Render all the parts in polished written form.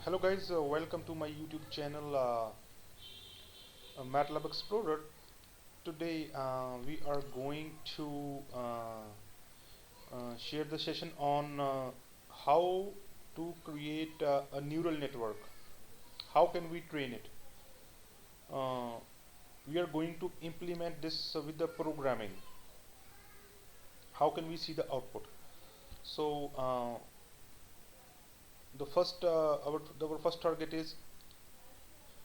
Hello guys, welcome to my YouTube channel MATLAB Explorer. Today we are going to share the session on how to create a neural network. How can we train it? Uh, we are going to implement this with the programming. How can we see the output? So our first target is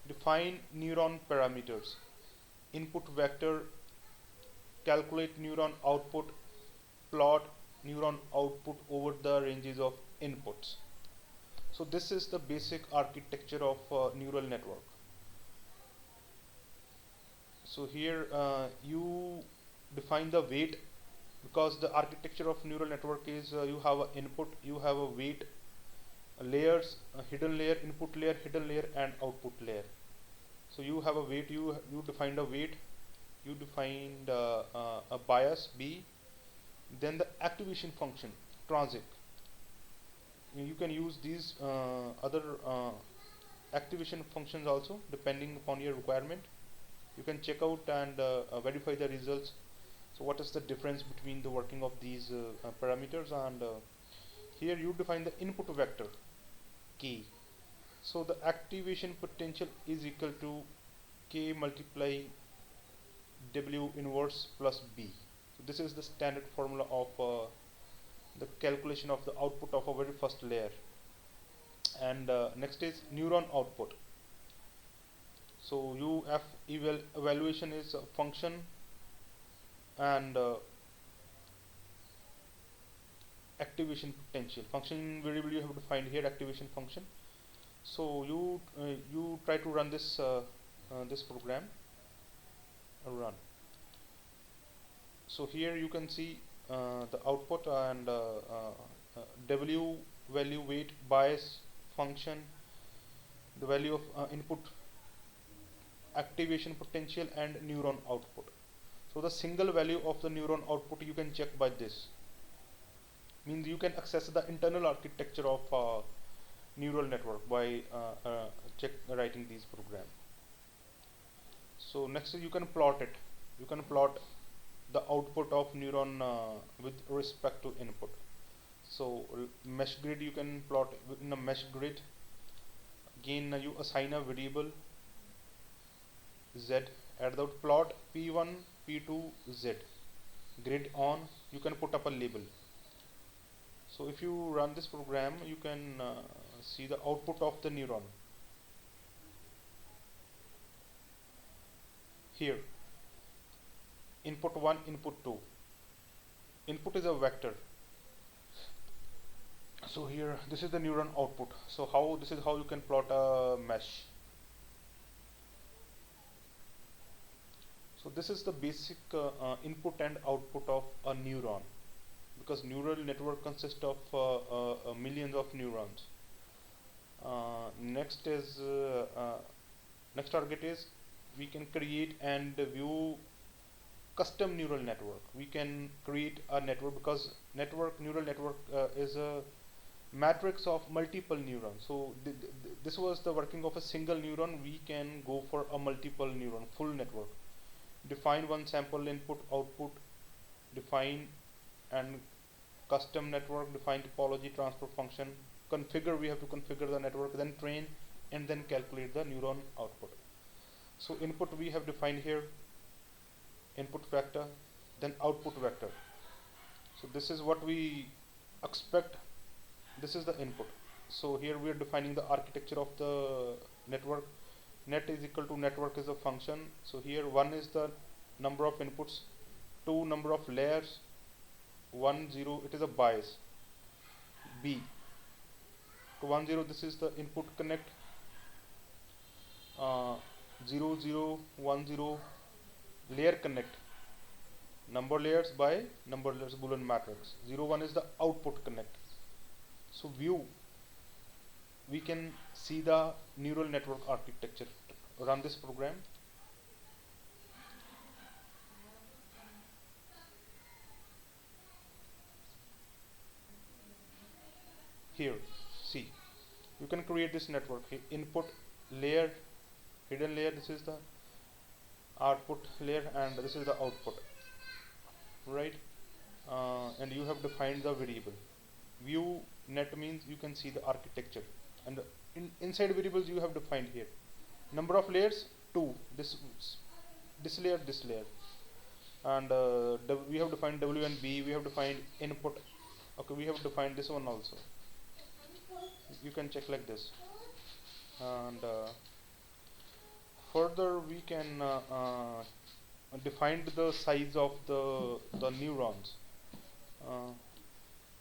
define neuron parameters, input vector, calculate neuron output, plot neuron output over the ranges of inputs. So this is the basic architecture of neural network. So here you define the weight, because the architecture of neural network is you have an input, you have a weight, layers, a hidden layer, input layer, hidden layer, and output layer. So you have a weight, you defined a weight, you defined a bias B, then the activation function transit. You can use these other activation functions also depending upon your requirement. You can check out and verify the results. So what is the difference between the working of these parameters, and here you define the input vector k. So the activation potential is equal to k multiply w inverse plus b. So this is the standard formula of the calculation of the output of a very first layer. And next is neuron output. So evaluation is a function, and activation potential function variable you have defined here, activation function. So you try to run this program, run. So here you can see the output, and w value, weight, bias function, the value of input, activation potential, and neuron output. So the single value of the neuron output you can check by this. Means you can access the internal architecture of neural network by writing these program. So next is you can plot it. You can plot the output of neuron with respect to input. So mesh grid you can plot in a mesh grid. Again you assign a variable z at the plot p1 p2 z grid on. You can put up a label. So if you run this program, you can see the output of the neuron here. Input 1, input 2. Input is a vector. So here this is the neuron output. So this is how you can plot a mesh. So this is the basic input and output of a neuron, because neural network consists of millions of neurons. Next target is we can create and view custom neural network. We can create a network, because neural network is a matrix of multiple neurons. So this was the working of a single neuron. We can go for a multiple neuron full network. Define one sample input output, define and custom network, define topology, transfer function, configure, we have to configure the network, then train, and then calculate the neuron output. So input we have defined here, input vector, then output vector. So this is what we expect. This is the input. So here we are defining the architecture of the network. Net is equal to network is a function. So here 1 is the number of inputs, 2 number of layers, 1 0 it is a bias B. To 1 0 this is the input connect, 0 0 1 0 layer connect, number layers by number layers Boolean matrix. 0 1 is the output connect. So view, we can see the neural network architecture. Run this program. Here see, you can create this network. Input layer, hidden layer, this is the output layer, and this is the output, right? And you have defined the variable. View net means you can see the architecture, and inside variables you have defined here number of layers 2, this layer, this layer, and we have defined W and B, we have defined input. Okay, we have defined this one also. You can check like this, and further we can define the size of the neurons.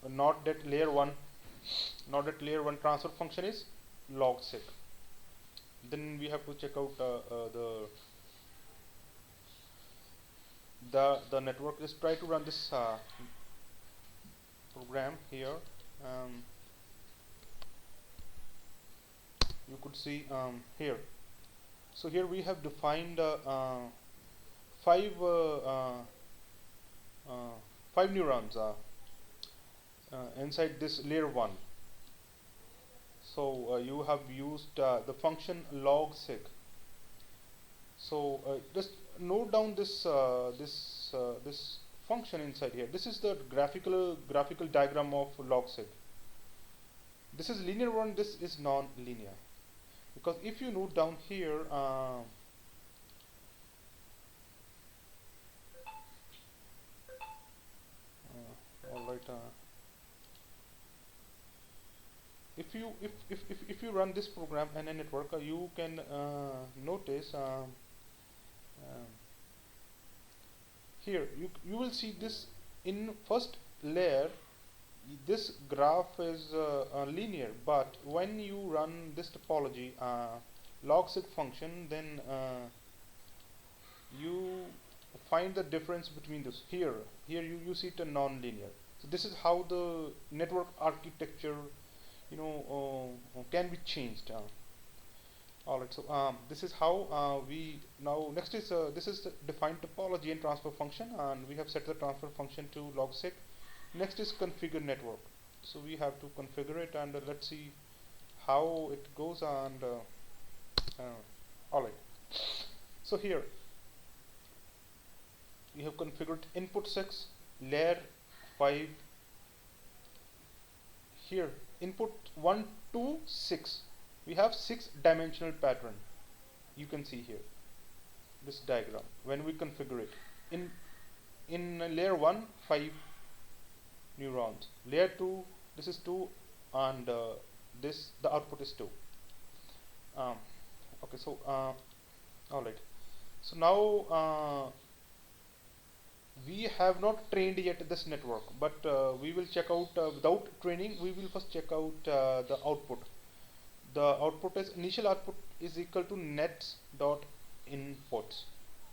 Not that layer 1, not that layer 1 transfer function is log sec. Then we have to check out the network. Just try to run this program here. You could see here. So here we have defined five neurons inside this layer 1. So you have used the function log sec. So just note down this this function inside here. This is the graphical diagram of log sec. This is linear one, this is non-linear, because if you note down here alright, if you run this program and a network, you can notice here you will see this in first layer. This graph is linear, but when you run this topology log sec function, then you find the difference between this. Here you see it a non-linear. So this is how the network architecture, you know, can be changed. Alright, so this is how we now next is this is the defined topology and transfer function, and we have set the transfer function to log sec. Next is configure network. So we have to configure it, and let's see how it goes. And alright, so here we have configured input 6, layer 5. Here input 1 to 6, we have 6-dimensional pattern. You can see here this diagram when we configure it. In layer 1, 5 neurons, layer 2, this is 2, and this the output is 2. Okay, so alright, so now we have not trained yet this network, but we will check out without training. We will first check out the output. The output is initial output is equal to nets dot inputs.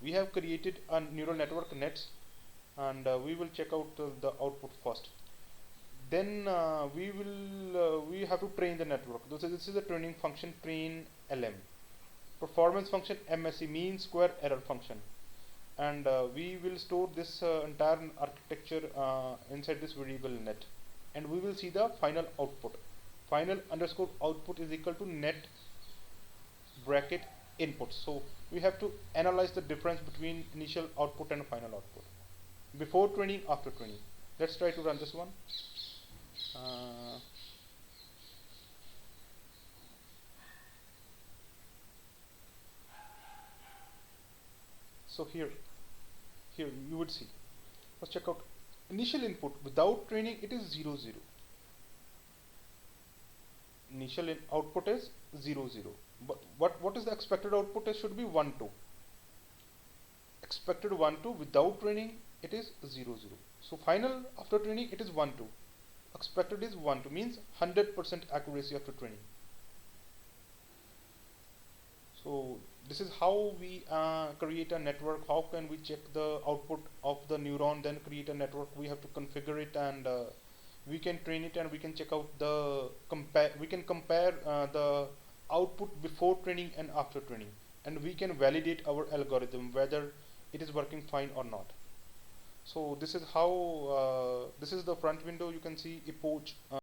We have created a neural network nets, and we will check out the output first. Then we have to train the network. This is the training function, train LM. Performance function MSE, mean square error function, and we will store this entire architecture inside this variable net, and we will see the final output. Final underscore output is equal to net bracket input. So we have to analyze the difference between initial output and final output before training, after training. Let's try to run this one. So here you would see, let's check out initial input without training, it is 0 0. Initial output is 0 0, but what is the expected output? It should be 1 2. Expected 1 2 without training, it is 0 0. So final after training, it is 1 2. Expected is 1 2, means 100% accuracy after training. So this is how we create a network. How can we check the output of the neuron, then create a network? We have to configure it, and we can train it, and we can check out the we can compare the output before training and after training, and we can validate our algorithm whether it is working fine or not. So this is how this is the front window. You can see epoch